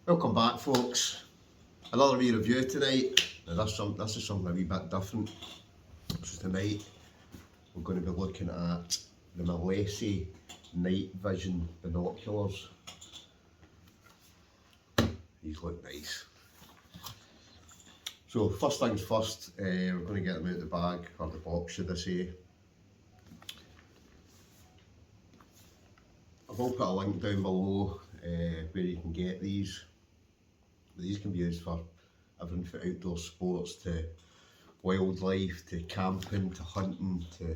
Welcome back, folks. Another wee review tonight. Now this is something a wee bit different. So tonight we're going to be looking at the Mileseey night vision binoculars. These look nice. So first things first, we're going to get them out of the bag, or the box should I say. I will put a link down below where you can get these. These can be used for everything from outdoor sports to wildlife to camping to hunting to...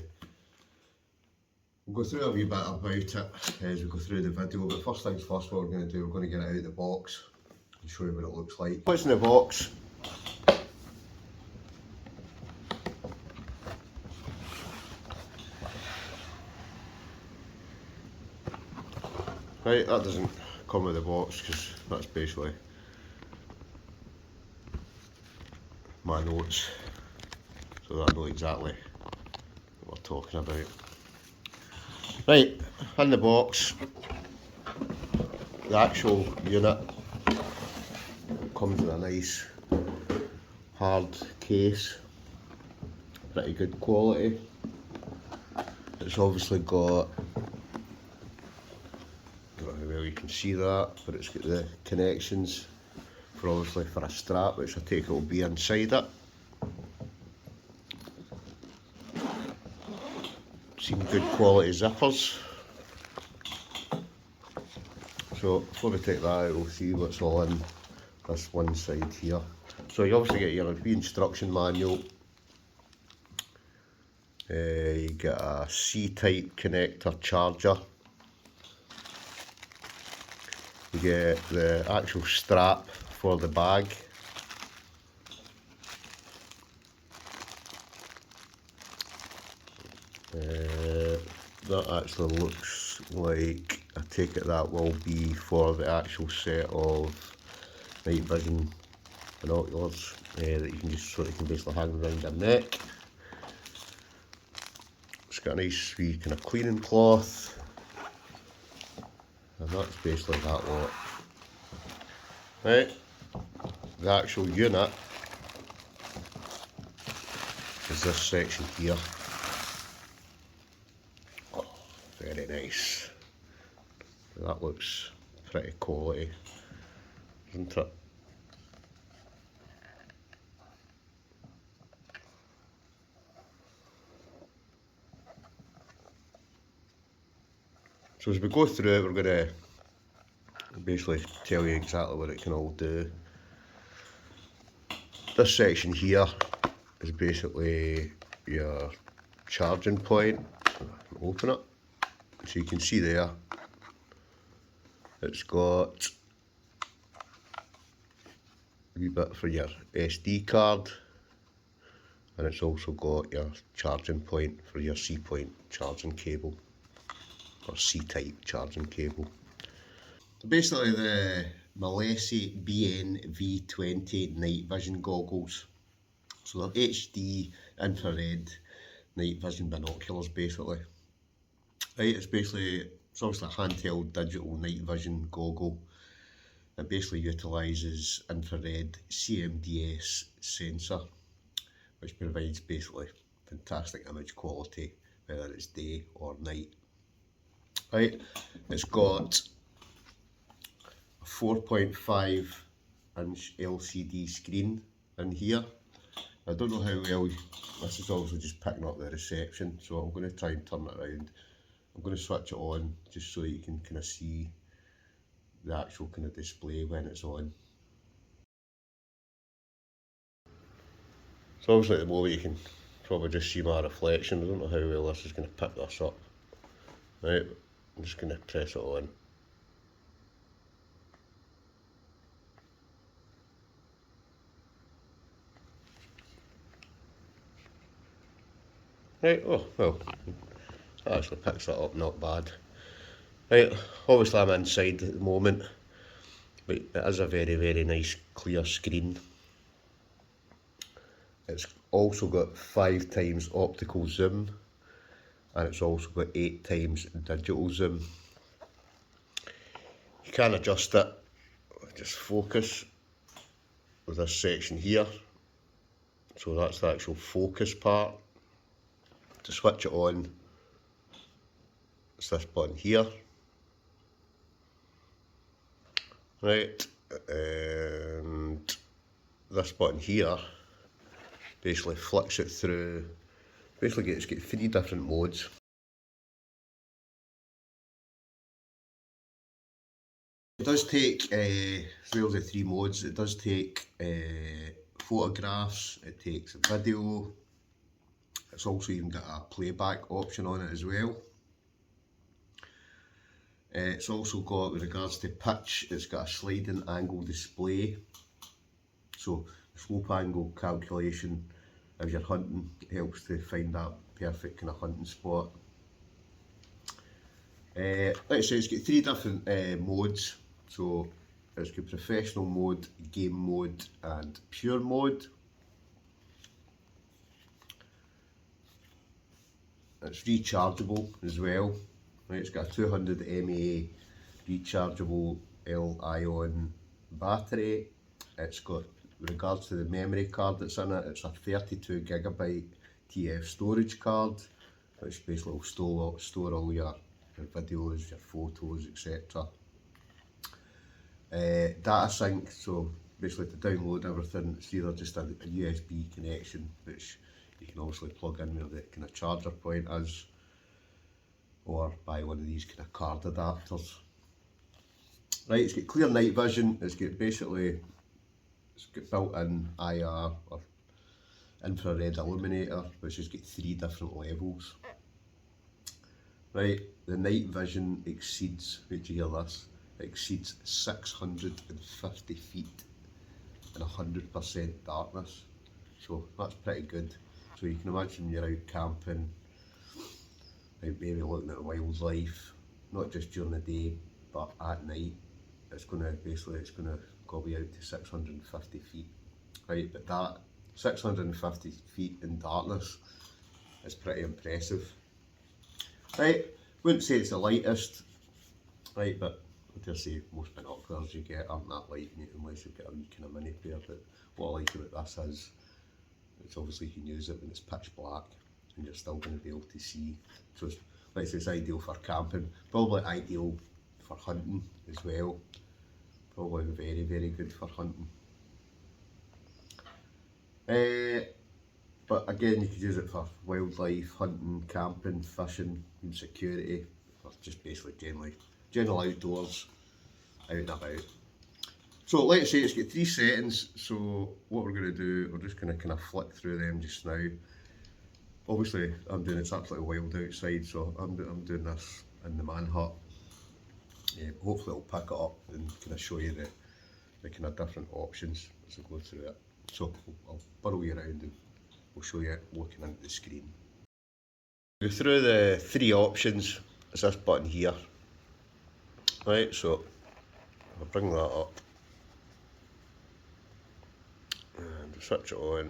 We'll go through a wee bit about it as we go through the video, but first things first, what we're going to do, we're going to get it out of the box and show you what it looks like. What's in the box? Right, that doesn't come with the box because that's basically my notes, so that I know exactly what we're talking about. Right, in the box, the actual unit comes in a nice hard case, pretty good quality. It's obviously got, I don't know how well you can see that, but it's got the connections for obviously for a strap, which I take it will be inside it. Some good quality zippers. So before we take that out, we'll see what's all in this one side here. So you obviously get your instruction manual. You get a C-type connector charger. You get the actual strap for the bag. That actually looks like, I take it that will be for the actual set of night vision binoculars that you can just sort of can basically hang around your neck. It's got a nice wee kind of cleaning cloth, and that's basically that lot. Right, the actual unit is this section here. Oh, very nice. That looks pretty quality, isn't it? So as we go through it, we're going to basically tell you exactly what it can all do. This section here is basically your charging point. Open it, so you can see there it's got a wee bit for your SD card, and it's also got your charging point for your C-point charging cable, or C-type charging cable. Basically the Mileseey BNV20 night vision goggles. So they're HD infrared night vision binoculars basically. Right, it's obviously a handheld digital night vision goggle. It basically utilises infrared CMDS sensor, which provides basically fantastic image quality whether it's day or night. Right, it's got a 4.5 inch LCD screen in here. I don't know how well, this is also just picking up the reception, so I'm going to try and turn it around. I'm going to switch it on just so you can kind of see the actual kind of display when it's on. So obviously at the moment you can probably just see my reflection. I don't know how well this is going to pick this up. Right, I'm just going to press it on. Right, oh well, that actually picks that up, not bad. Right, obviously I'm inside at the moment, but it is a very, very nice clear screen. It's also got 5 times optical zoom, and it's also got 8 times digital zoom. You can adjust it just focus with this section here. So that's the actual focus part. To switch it on, it's this button here. Right, and this button here basically flicks it through. Basically, it's got 3 different modes. It does take, through the 3 modes, it does take photographs, it takes video, it's also even got a playback option on it as well. It's also got, with regards to pitch, it's got a sliding angle display. So slope angle calculation, if you're hunting, it helps to find that perfect kind of hunting spot. Like I say, it's got 3 different modes. So it's got professional mode, game mode and pure mode. It's rechargeable as well. Right, it's got a 200 mAh rechargeable L-ion battery. It's got, with regards to the memory card that's in it, it's a 32GB TF storage card, which basically will store all your videos, your photos, etc. Data sync, so basically to download everything, it's either just a USB connection, which you can obviously plug in where the kind of charger point is, or buy one of these kind of card adapters. Right, it's got clear night vision, it's got basically, it's got built-in IR or infrared illuminator, which has got 3 different levels. Right, the night vision exceeds, wait till you hear this, it exceeds 650 feet in 100% darkness. So that's pretty good. So you can imagine you're out camping, maybe looking at wildlife, not just during the day, but at night. It's going to go out to 650 feet. Right, but that 650 feet in darkness is pretty impressive. Right, wouldn't say it's the lightest, right, but I dare say most binoculars you get aren't that light unless you've got a wee kind of mini pair. But what I like about this is, it's obviously you can use it when it's pitch black and you're still going to be able to see. So it's, like I say, it's ideal for camping, probably ideal for hunting as well. Probably very, very good for hunting. But again, you could use it for wildlife, hunting, camping, fishing, and security, or just basically general outdoors, out and about. So like I say, it's got 3 settings, so what we're going to do, we're just going to kind of flick through them just now. Obviously I'm doing, it's absolutely wild outside, so I'm doing this in the man hut. Hopefully it'll pick it up and kind of show you the kind of different options as I go through it. So I'll burrow you around and we'll show you looking into the screen. Go through the 3 options. It's this button here. Right, so I'll bring that up and switch it on.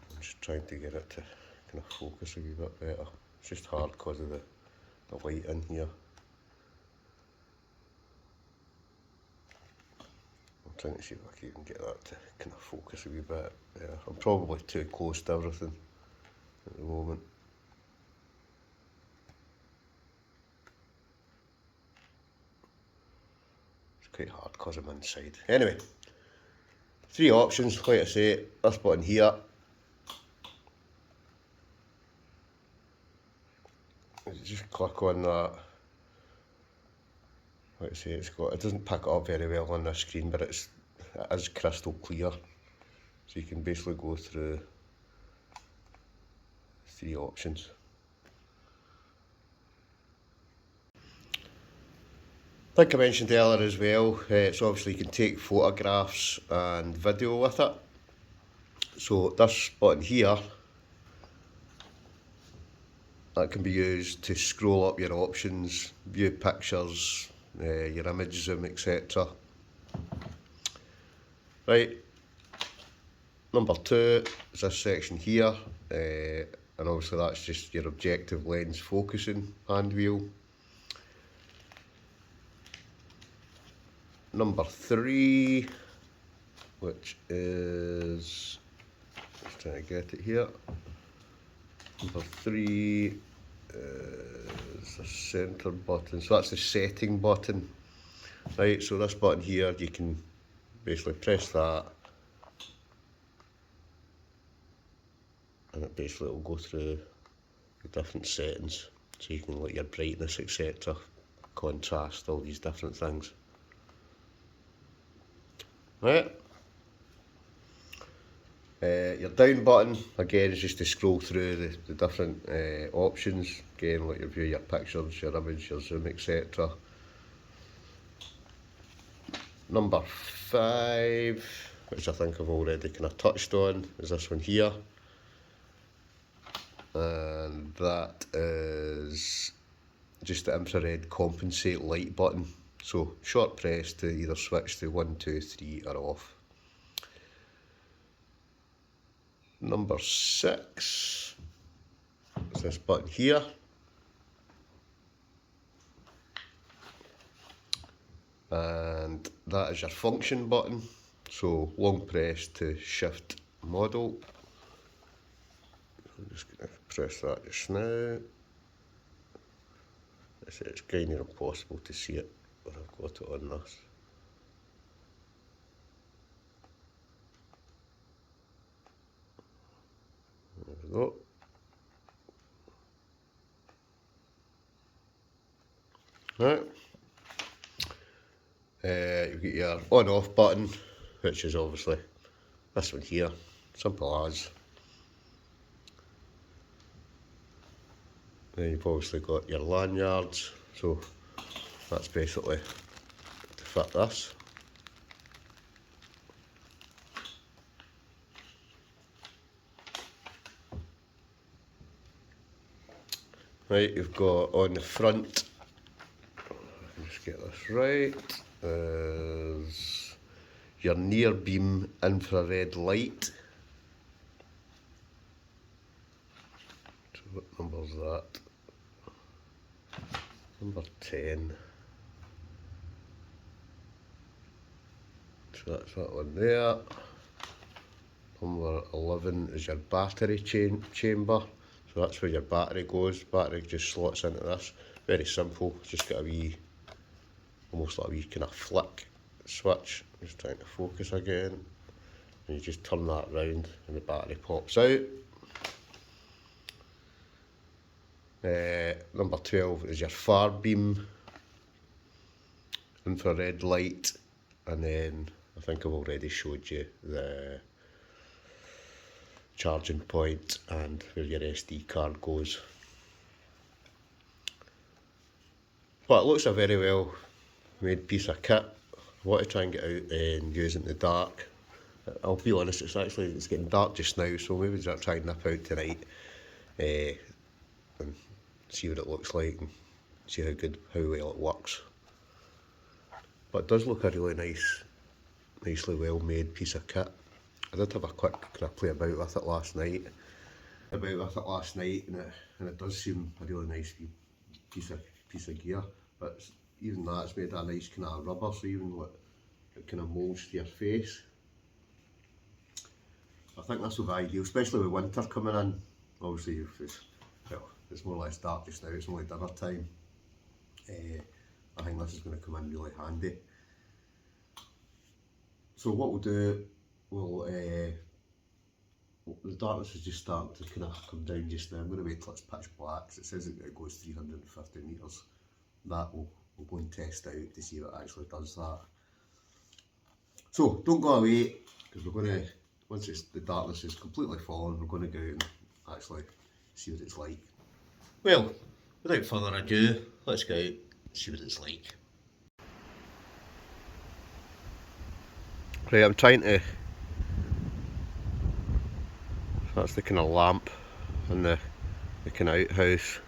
I'm just trying to get it to kind of focus a wee bit better. It's just hard because of the light in here. I'm trying to see if I can even get that to kind of focus a wee bit better. I'm probably too close to everything at the moment. It's quite hard because I'm inside. Anyway, 3 options, like I say, this button here. Just click on that. Like I say, it doesn't pick it up very well on this screen, but it is crystal clear. So you can basically go through 3 options. Like I mentioned earlier as well, so obviously you can take photographs and video with it. So this button here, that can be used to scroll up your options, view pictures, your image zoom, etc. Right, number 2 is this section here. and obviously that's just your objective lens focusing hand wheel. Number 3, which is, just trying to get it here. Number 3 is the centre button, so that's the setting button. Right, so this button here, you can basically press that, and it basically will go through the different settings, so you can let your brightness, etc., contrast, all these different things. Right. Your down button, again, is just to scroll through the different options, again, let you view your pictures, your image, your zoom, etc. Number 5, which I think I've already kind of touched on, is this one here. And that is just the infrared compensate light button. So short press to either switch to 1, 2, 3 or off. Number 6 is this button here. And that is your function button. So long press to shift model. I'm just going to press that just now. It's kind of impossible to see it when I've got it on this. There we go. Right. You've got your on-off button, which is obviously this one here, simple as. Then you've obviously got your lanyards, so that's basically to fit this. Right, you've got on the front, just get this right, is your near beam infrared light. So what number is that? Number 10. So that's that one there. Number 11 is your battery chamber. So that's where your battery goes. Battery just slots into this. Very simple. Just got a wee, almost like a wee kind of flick switch. Just trying to focus again. And you just turn that round and the battery pops out. Number 12 is your far beam infrared light, and then I think I've already showed you the charging point and where your SD card goes. But it looks a very well made piece of kit. I want to try and get out and use it in the dark. I'll be honest, it's getting dark just now, so maybe I'll try and nip out tonight and see what it looks like and see how well it works. But it does look a really nicely well made piece of kit. I did have a quick kind of play about with it last night. And it does seem a really nice piece of gear. But even that's made a nice kind of rubber, so even what it kind of molds to your face. I think this will be ideal, especially with winter coming in. Obviously, it's more or less dark just now, it's only dinner time. I think this is going to come in really handy. So what we'll do, the darkness is just starting to kind of come down just now. I'm going to wait till it's pitch black. So it says it goes 350 metres. That we'll go and test out to see what actually does that. So don't go away, because we're going to, once the darkness is completely fallen, we're going to go out and actually see what it's like. Well, without further ado, let's go out and see what it's like. Right, I'm trying to, that's the kind of lamp in the kind of outhouse.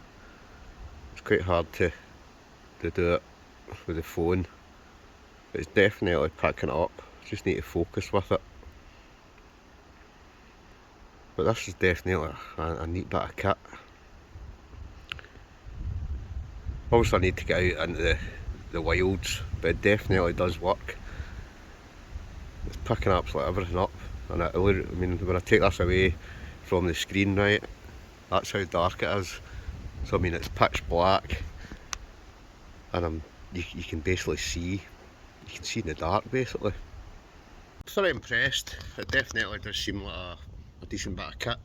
It's quite hard to do it with the phone, but it's definitely picking it up. Just need to focus with it. But this is definitely a neat bit of kit. Obviously I need to get out into the wilds, but it definitely does work. It's picking absolutely everything up, and I mean, when I take this away from the screen, right, that's how dark it is. So I mean, it's pitch black, and you can basically see, you can see in the dark basically. I'm very impressed. It definitely does seem like a decent bit of kit.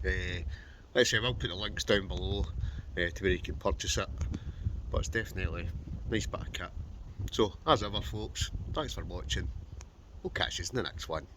Like I say, I'll put the links down below to where you can purchase it, but it's definitely a nice bit of kit. So as ever folks, thanks for watching. We'll catch you in the next one.